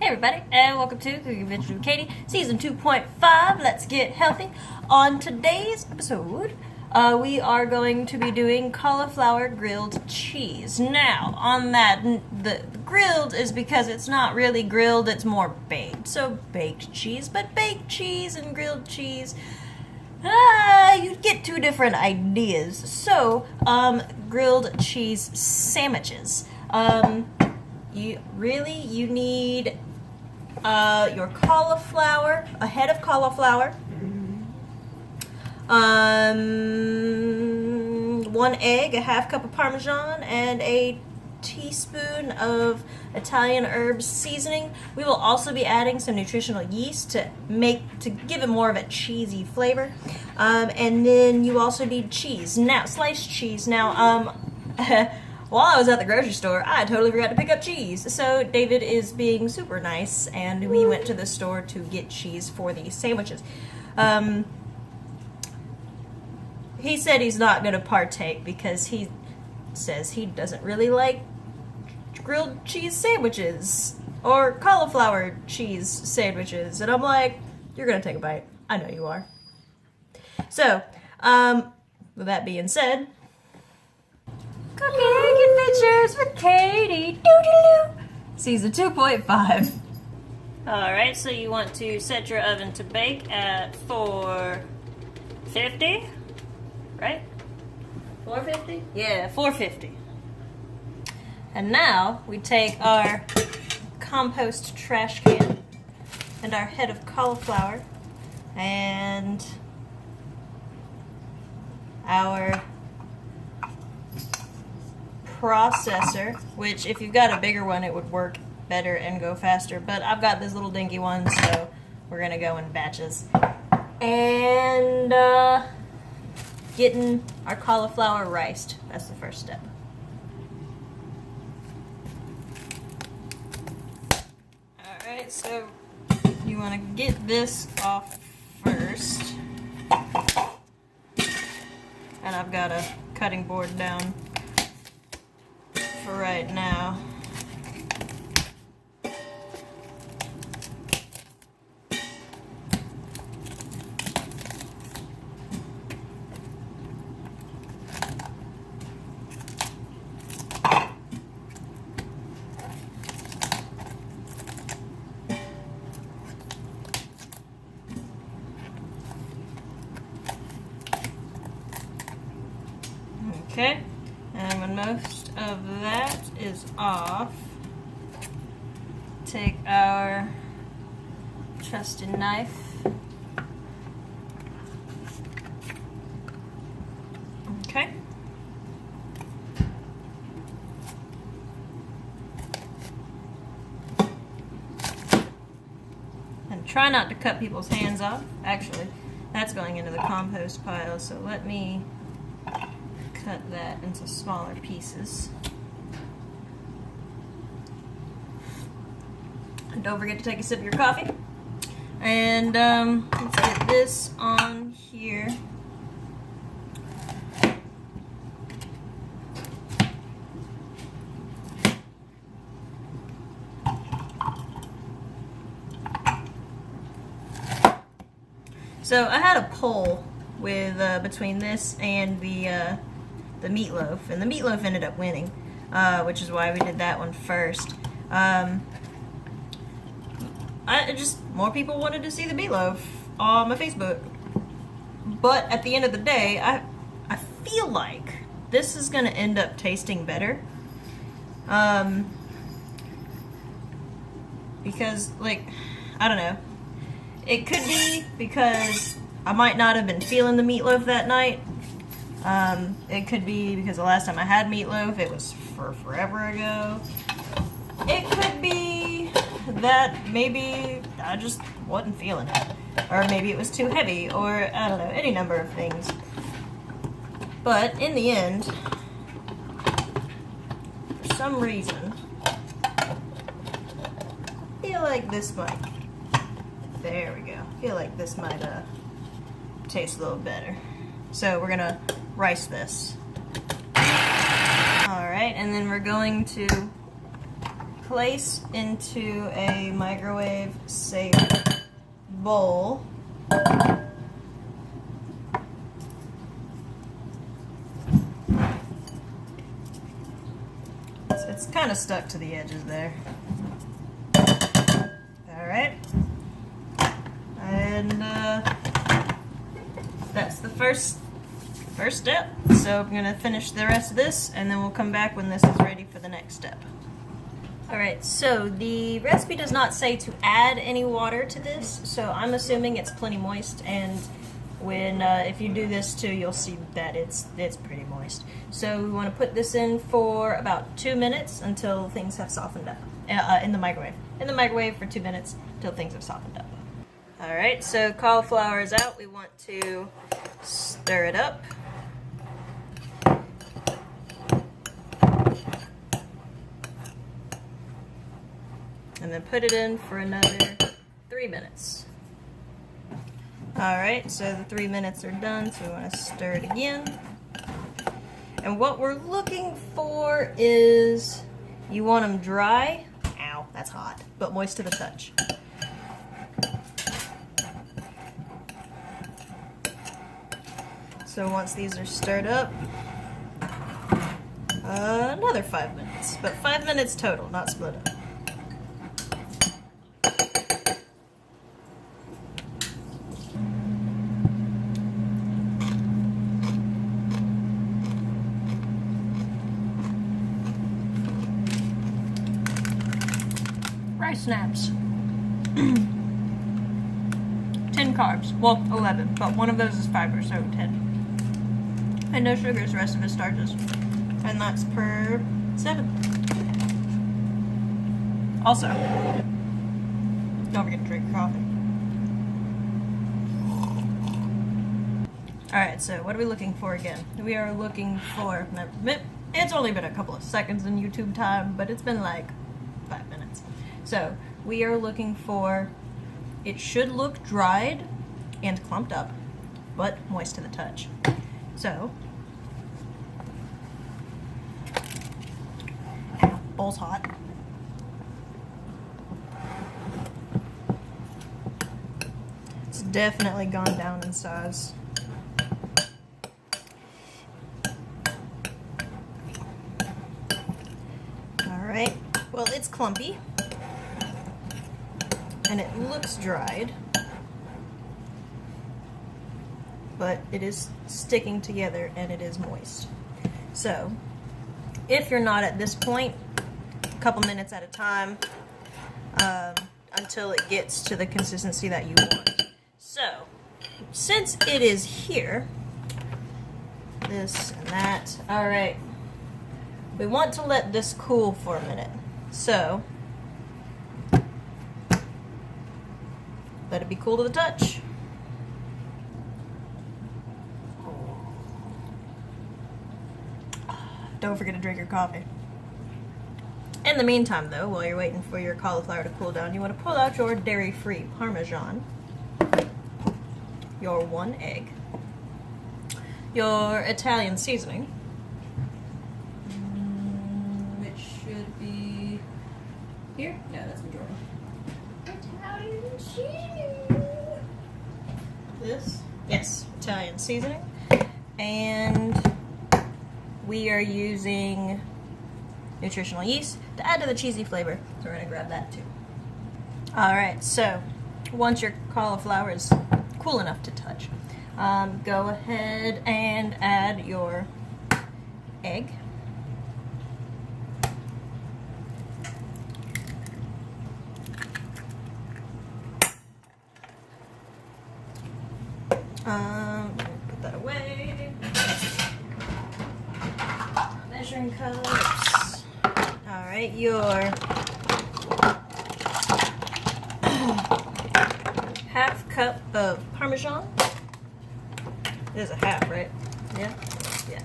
Hey everybody, and welcome to Cooking Adventures with Katie, Season 2.5, Let's Get Healthy. On today's episode, we are going to be doing cauliflower grilled cheese. Now, on that, the grilled is because it's not really grilled, it's more baked. So, baked cheese, but baked cheese and grilled cheese, you get two different ideas. So, grilled cheese sandwiches. You need your cauliflower, a head of cauliflower, 1 egg, a half cup of Parmesan, and a teaspoon of Italian herbs seasoning. We will also be adding some nutritional yeast to give it more of a cheesy flavor. And then you also need cheese. Now, sliced cheese. Now, while I was at the grocery store, I totally forgot to pick up cheese. So David is being super nice, and we went to the store to get cheese for these sandwiches. He said he's not going to partake because he says he doesn't really like grilled cheese sandwiches or cauliflower cheese sandwiches. And I'm like, you're going to take a bite. I know you are. So, with that being said, Cooking Adventures with Katie, Season 2.5. Alright, so you want to set your oven to bake at 450, right? 450? Yeah, 450. And now we take our compost trash can and our head of cauliflower and our processor, which if you've got a bigger one it would work better and go faster, but I've got this little dinky one, so we're gonna go in batches. And getting our cauliflower riced, that's the first step. Alright, so you want to get this off first, and I've got a cutting board down for right now. Okay, and when most of that is off, take our trusty knife okay, and try not to cut people's hands off. Actually, that's going into the compost pile, so let me cut that into smaller pieces. And don't forget to take a sip of your coffee. And let's get this on here. So I had a poll with between this and the meatloaf, and the meatloaf ended up winning, which is why we did that one first. More people wanted to see the meatloaf on my Facebook, but at the end of the day, I feel like this is going to end up tasting better, because, like, I don't know, it could be because I might not have been feeling the meatloaf that night. It could be because the last time I had meatloaf, it was forever ago. It could be that maybe I just wasn't feeling it. Or maybe it was too heavy, or I don't know, any number of things. But in the end, for some reason, I feel like this might, there we go, I feel like this might taste a little better. So we're gonna rice this. Alright, and then we're going to place into a microwave safe bowl. It's kind of stuck to the edges there. Alright. And that's the first step. So I'm going to finish the rest of this, and then we'll come back when this is ready for the next step. Alright, so the recipe does not say to add any water to this, so I'm assuming it's plenty moist, and when if you do this too, you'll see that it's pretty moist. So we want to put this in for about 2 minutes until things have softened up in the microwave. In the microwave for 2 minutes until things have softened up. Alright, so cauliflower is out. We want to stir it up. And then put it in for another 3 minutes. Alright, so the 3 minutes are done, so we want to stir it again. And what we're looking for is, you want them dry, ow, that's hot, but moist to the touch. So once these are stirred up, another 5 minutes, but 5 minutes total, not split up. Rice snaps. 10 carbs. Well, 11, but one of those is fiber, so 10. And no sugars, the rest of it starches. And that's per 7. Also, don't forget to drink your coffee. Alright, so what are we looking for again? We are looking for, it's only been a couple of seconds in YouTube time, but it's been like 5 minutes. So we are looking for, it should look dried and clumped up, but moist to the touch. So, bowl's hot. It's definitely gone down in size. Alright, well, it's clumpy. And it looks dried, but it is sticking together and it is moist. So, if you're not at this point, a couple minutes at a time until it gets to the consistency that you want. So, since it is here, this and that, alright, we want to let this cool for a minute. So, let it be cool to the touch. Don't forget to drink your coffee. In the meantime, though, while you're waiting for your cauliflower to cool down, you want to pull out your dairy-free Parmesan, your 1 egg, your Italian seasoning, which should be here. No, that's the drawer. Italian seasoning. This? Yes, Italian seasoning. And we are using nutritional yeast to add to the cheesy flavor. So we're going to grab that too. Alright, so once your cauliflower is cool enough to touch, go ahead and add your egg. Put that away. Measuring cups. Alright, your half cup of Parmesan. It is a half, right? Yeah? Yeah.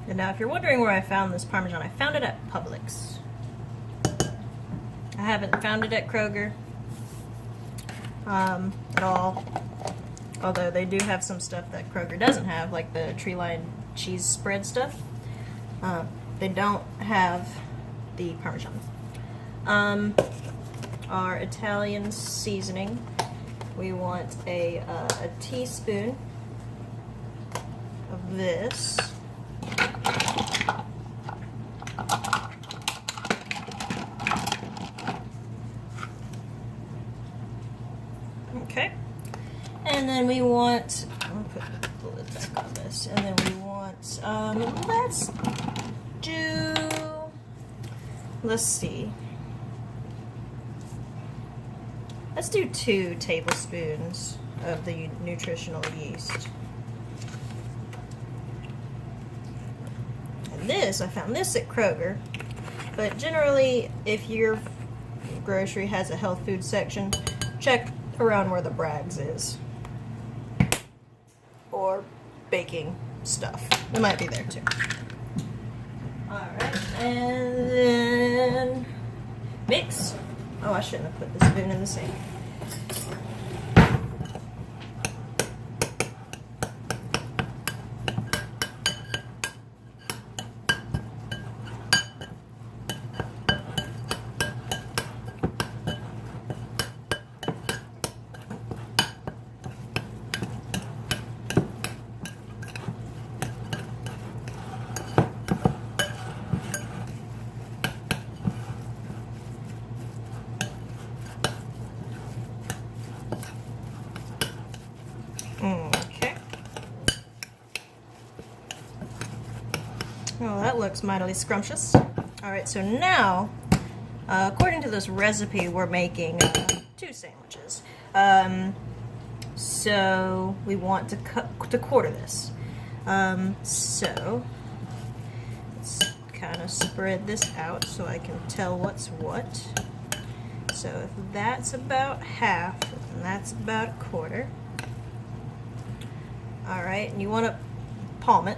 And now, if you're wondering where I found this Parmesan, I found it at Publix. I haven't found it at Kroger at all. Although they do have some stuff that Kroger doesn't have, like the tree line cheese spread stuff. They don't have the Parmesan. Our Italian seasoning. We want a teaspoon of this. Okay. And then we want, I'll put the lid back on this, and then we want, let's see. Let's do 2 tablespoons of the nutritional yeast. And this, I found this at Kroger, but generally if your grocery has a health food section, check around where the Bragg's is. Or baking stuff. It might be there too. Alright, and then mix. Oh, I shouldn't have put the spoon in the sink. Okay. Oh, that looks mightily scrumptious. Alright, so now, according to this recipe, we're making 2 sandwiches. So we want to quarter this. So let's kind of spread this out so I can tell what's what. So if that's about half, and that's about a quarter. Alright, and you want to palm it.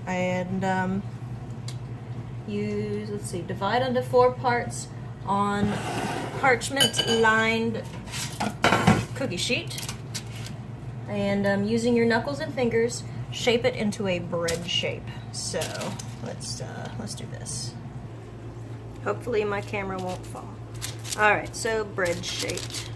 And use, let's see, divide into 4 parts on parchment-lined cookie sheet. And using your knuckles and fingers, shape it into a bread shape. So let's do this. Hopefully my camera won't fall. Alright, so bread shaped.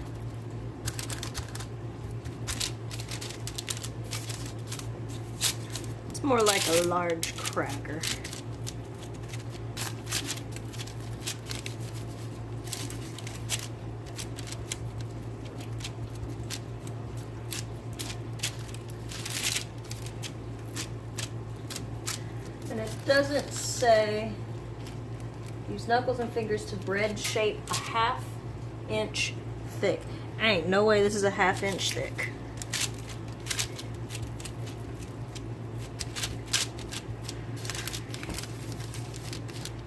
More like a large cracker. And it doesn't say use knuckles and fingers to bread shape a 1/2 inch thick. Ain't no way this is a 1/2 inch thick.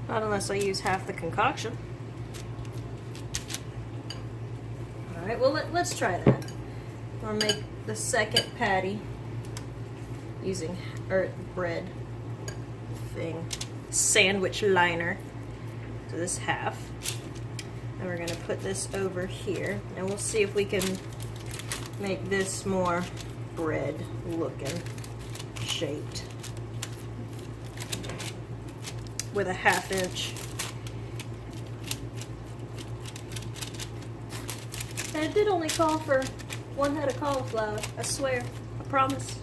Not unless I use half the concoction. Alright, well let's try that. I'll make the second patty using bread thing, sandwich liner. So this half. And we're going to put this over here. And we'll see if we can make this more bread looking shaped. With a 1/2 inch. And it did only call for 1 head of cauliflower, I swear, I promise.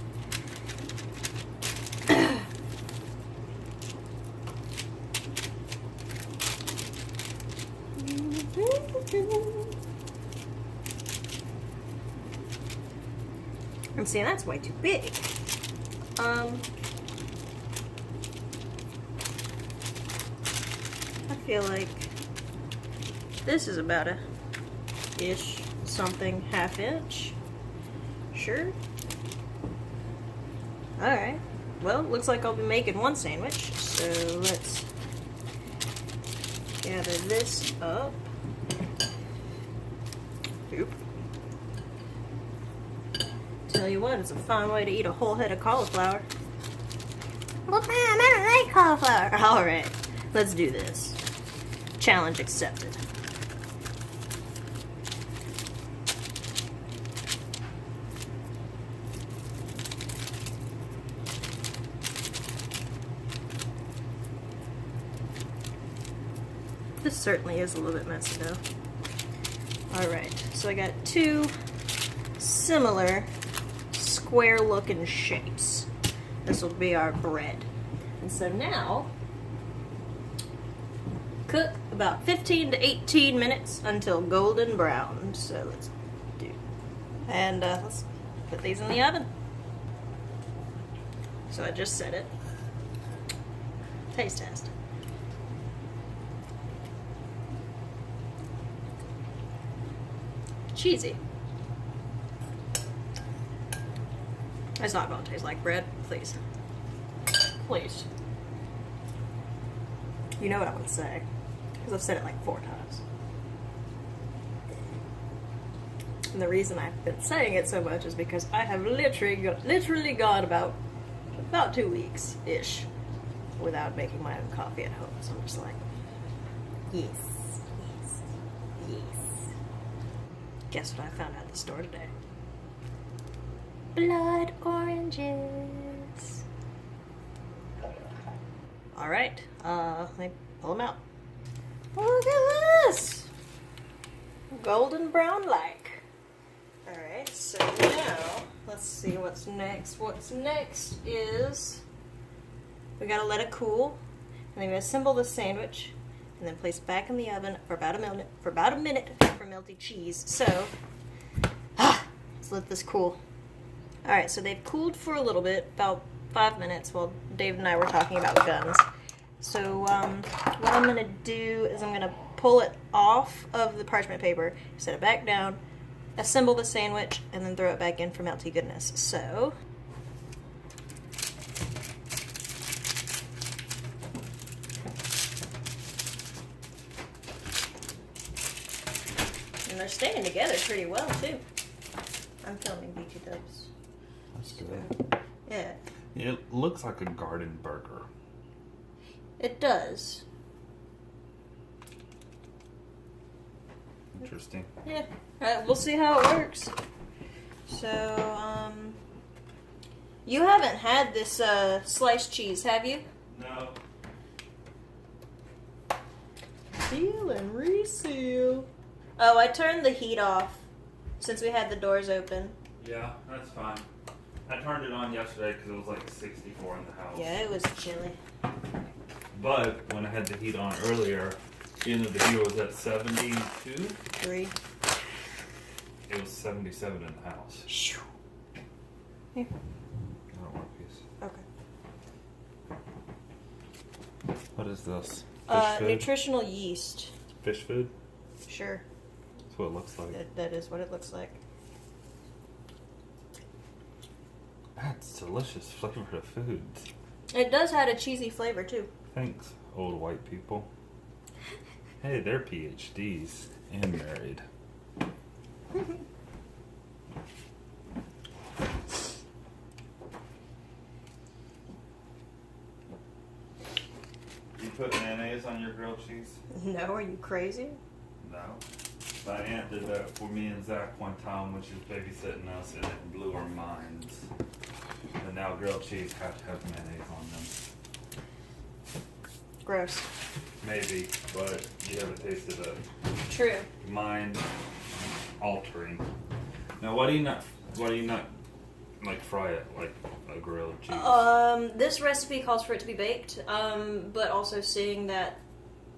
I'm saying that's way too big. I feel like this is about a ish something 1/2 inch. Sure. Alright. Well, looks like I'll be making 1 sandwich. So let's gather this up. Oop. Tell you what, it's a fun way to eat a whole head of cauliflower. Well, Mom, I don't like cauliflower. All right, let's do this. Challenge accepted. This certainly is a little bit messy though. Alright, so I got two similar square looking shapes. This will be our bread. And so now, cook about 15 to 18 minutes until golden brown. So let's do. And let's put these in the oven. So I just set it. Taste test. Cheesy. It's not going to taste like bread, please. Please. You know what I would say, because I've said it like 4 times. And the reason I've been saying it so much is because I have literally gone about 2 weeks-ish without making my own coffee at home. So I'm just like, yes, yes, yes. Guess what I found at the store today? Blood oranges. Alright, let me pull them out. Look at this! Golden brown like. Alright, so now, let's see what's next. What's next is, we gotta let it cool, and then we assemble the sandwich, and then place back in the oven for about a minute for melty cheese. So, let's let this cool. Alright, so they've cooled for a little bit, about 5 minutes, while Dave and I were talking about guns. So, what I'm going to do is I'm going to pull it off of the parchment paper, set it back down, assemble the sandwich, and then throw it back in for melty goodness. So, and they're staying together pretty well, too. I'm filming BT Dubs. That's good. Yeah. It looks like a garden burger. It does. Interesting. Yeah. We'll see how it works. So, you haven't had this sliced cheese, have you? No. Seal and reseal. Oh, I turned the heat off since we had the doors open. Yeah, that's fine. I turned it on yesterday because it was like 64 in the house. Yeah, it was chilly. But when I had the heat on earlier, even though the heat was at 72, 3. it was 77 in the house. Here. I don't want a piece. Okay. What is this? Fish food? Nutritional yeast. Fish food? Sure. That's what it looks like. That is what it looks like. That's delicious flavor of foods. It does have a cheesy flavor, too. Thanks, old white people. Hey, they're PhDs and married. You put mayonnaise on your grilled cheese? No, are you crazy? No. My aunt did that for me and Zach one time when she was babysitting us, and it blew our minds. And now grilled cheese have to have mayonnaise on them. Gross. Maybe, but you haven't tasted it. True. Mind altering. Now, why do you not like fry it like a grilled cheese? This recipe calls for it to be baked. But also seeing that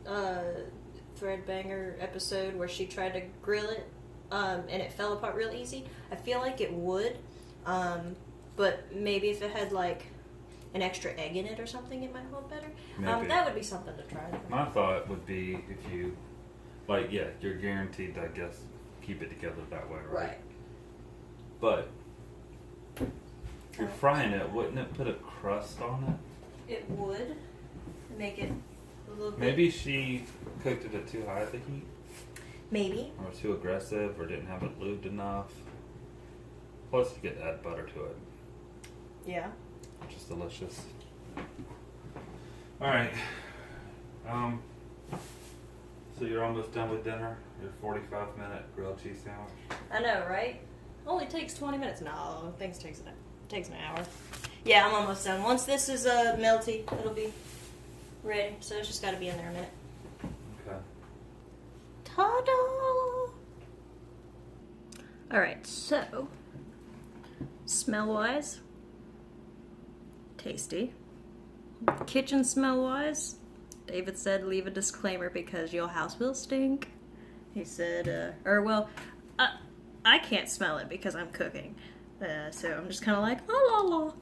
Threadbanger episode where she tried to grill it, and it fell apart real easy. I feel like it would, but maybe if it had like an extra egg in it or something, it might hold better. That would be something to try. My thought would be if you, like, yeah, you're guaranteed to, I guess, keep it together that way, right? Right. But if you're frying it, wouldn't it put a crust on it? It would make it a little bit. Maybe she cooked it at too high of a heat. Maybe. Or too aggressive, or didn't have it lubed enough. Plus, you get to add butter to it, Yeah. which is delicious. Alright. So you're almost done with dinner? Your 45-minute grilled cheese sandwich? I know, right? Only takes 20 minutes. No, things takes an hour. Yeah, I'm almost done. Once this is melty, it'll be ready. So it's just got to be in there a minute. Okay. Ta-da! Alright, so smell-wise, tasty. Kitchen smell-wise, David said leave a disclaimer because your house will stink. He said, I can't smell it because I'm cooking. So I'm just kind of like, la la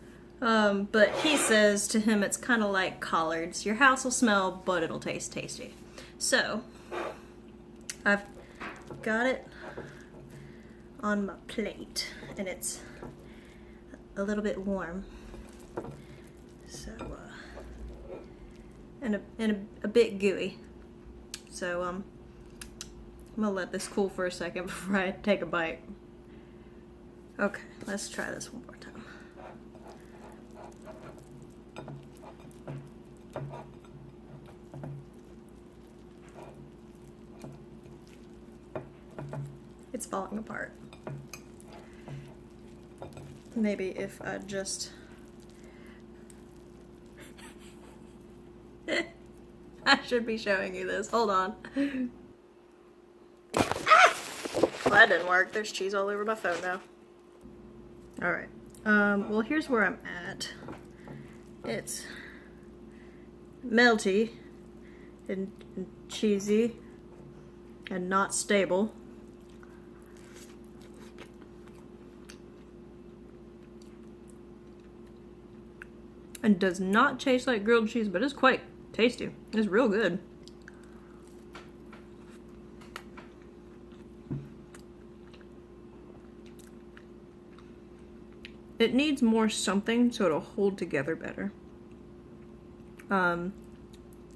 la. But he says to him it's kind of like collards. Your house will smell, but it'll taste tasty. So, I've got it on my plate, and it's a little bit warm. So, and a bit gooey. So, I'm gonna let this cool for a second before I take a bite. Okay, let's try this one more time. It's falling apart. Maybe if I just... I should be showing you this. Hold on. Well, that didn't work. There's cheese all over my phone now. Alright. Well, here's where I'm at. It's melty and cheesy and not stable. And does not taste like grilled cheese, but it's quite tasty. It's real good. It needs more something so it'll hold together better.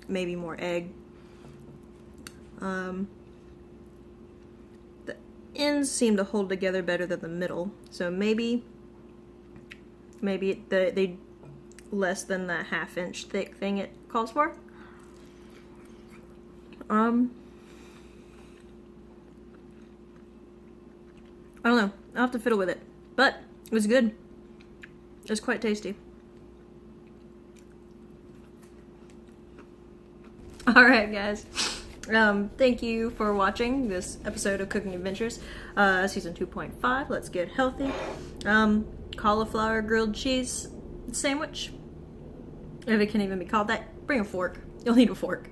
Maybe more egg. The ends seem to hold together better than the middle, so maybe they less than the half-inch thick thing it calls for. I don't know. I'll have to fiddle with it, but it was good. It's quite tasty. Alright guys, thank you for watching this episode of Cooking Adventures, season 2.5, Let's Get Healthy. Cauliflower grilled cheese sandwich, if it can even be called that. Bring a fork, you'll need a fork.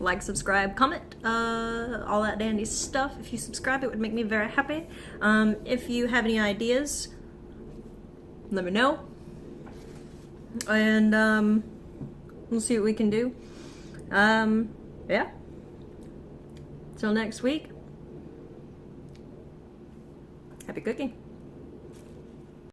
Like, subscribe, comment, all that dandy stuff. If you subscribe, it would make me very happy. If you have any ideas, let me know. And, we'll see what we can do. Yeah. Till next week. Happy cooking.